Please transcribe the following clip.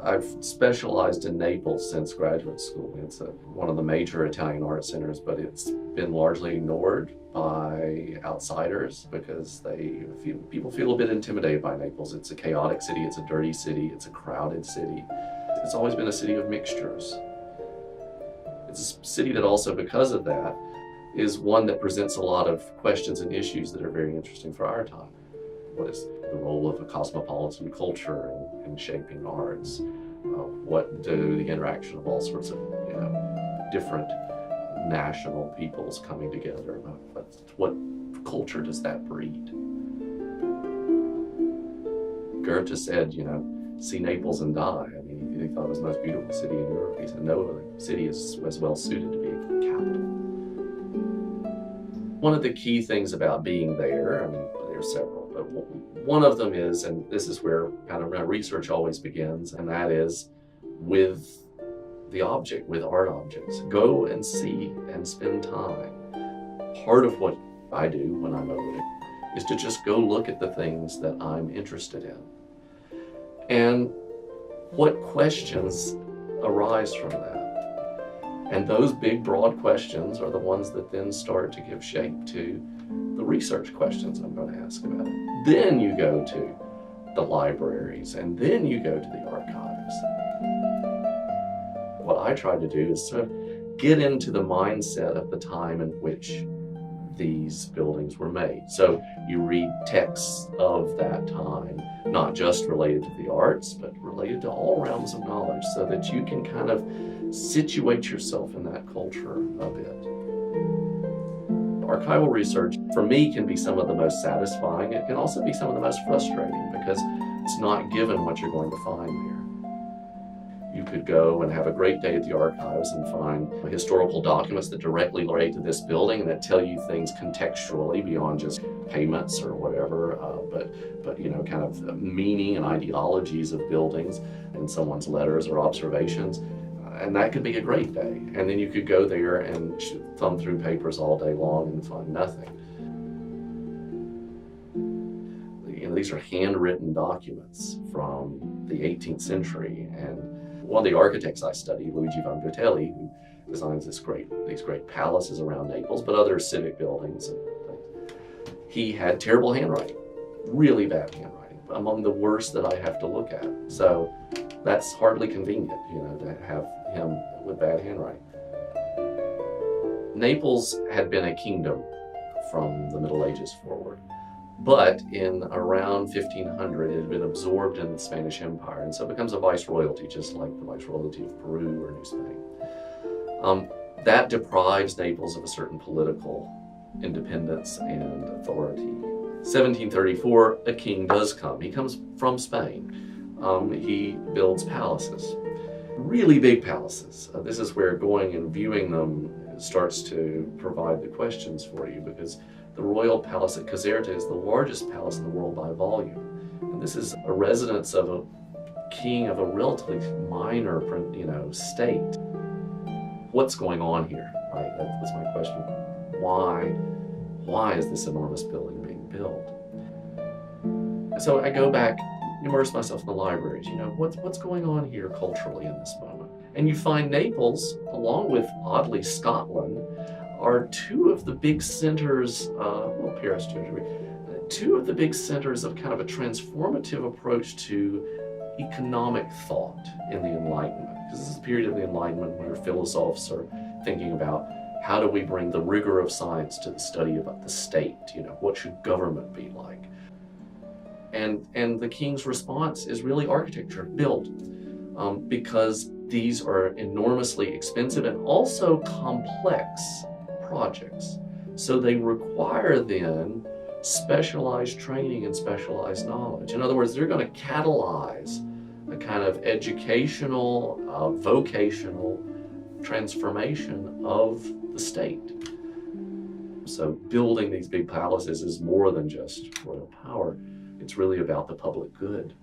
I've specialized in Naples since graduate school. It's one of the major Italian art centers, but it's been largely ignored by outsiders because people feel a bit intimidated by Naples. It's a chaotic city, it's a dirty city, it's a crowded city. It's always been a city of mixtures. It's a city that also, because of that, is one that presents a lot of questions and issues that are very interesting for our time. What is the role of a cosmopolitan culture in shaping arts? What do the interaction of all sorts of different national peoples coming together? What culture does that breed? Goethe said, see Naples and die. I mean, he thought it was the most beautiful city in Europe. He said no other city is as well suited to be a capital. One of the key things about being there, I mean, there are several, but one of them is, and this is where kind of my research always begins, and that is with the object, with art objects. Go and see and spend time. Part of what I do when I'm over there is to just go look at the things that I'm interested in. And what questions arise from that? And those big, broad questions are the ones that then start to give shape to the research questions I'm going to ask about it. Then you go to the libraries, and then you go to the archives. What I try to do is sort of get into the mindset of the time in which these buildings were made. So you read texts of that time, not just related to the arts, but related to all realms of knowledge, so that you can kind of situate yourself in that culture a bit. Archival research, for me, can be some of the most satisfying. It can also be some of the most frustrating because it's not given what you're going to find there. You could go and have a great day at the archives and find historical documents that directly relate to this building and that tell you things contextually beyond just payments or whatever, but kind of meaning and ideologies of buildings in someone's letters or observations. And that could be a great day. And then you could go there and thumb through papers all day long and find nothing. These are handwritten documents from the 18th century, and one of the architects I study, Luigi Vanvitelli, who designs these great palaces around Naples, but other civic buildings and things, he had terrible handwriting, really bad handwriting, among the worst that I have to look at. So that's hardly convenient, to have him with bad handwriting. Naples had been a kingdom from the Middle Ages forward. But in around 1500, it had been absorbed in the Spanish Empire, and so it becomes a viceroyalty, just like the viceroyalty of Peru or New Spain. That deprives Naples of a certain political independence and authority. 1734, a king does come. He comes from Spain. He builds palaces, really big palaces. This is where going and viewing them starts to provide the questions for you, because the royal palace at Caserta is the largest palace in the world by volume. And this is a residence of a king of a relatively minor, state. What's going on here, right? That's my question. Why is this enormous building being built? So I go back, immerse myself in the libraries. What's going on here culturally in this moment? And you find Naples, along with, oddly, Scotland, are two of the big centers, Paris to a degree, two of the big centers of kind of a transformative approach to economic thought in the Enlightenment. Because this is a period of the Enlightenment where philosophers are thinking about how do we bring the rigor of science to the study about the state? What should government be like? And the king's response is really architecture, build, because these are enormously expensive and also complex projects. So they require then specialized training and specialized knowledge. In other words, they're going to catalyze a kind of educational, vocational transformation of the state. So building these big palaces is more than just royal power. It's really about the public good.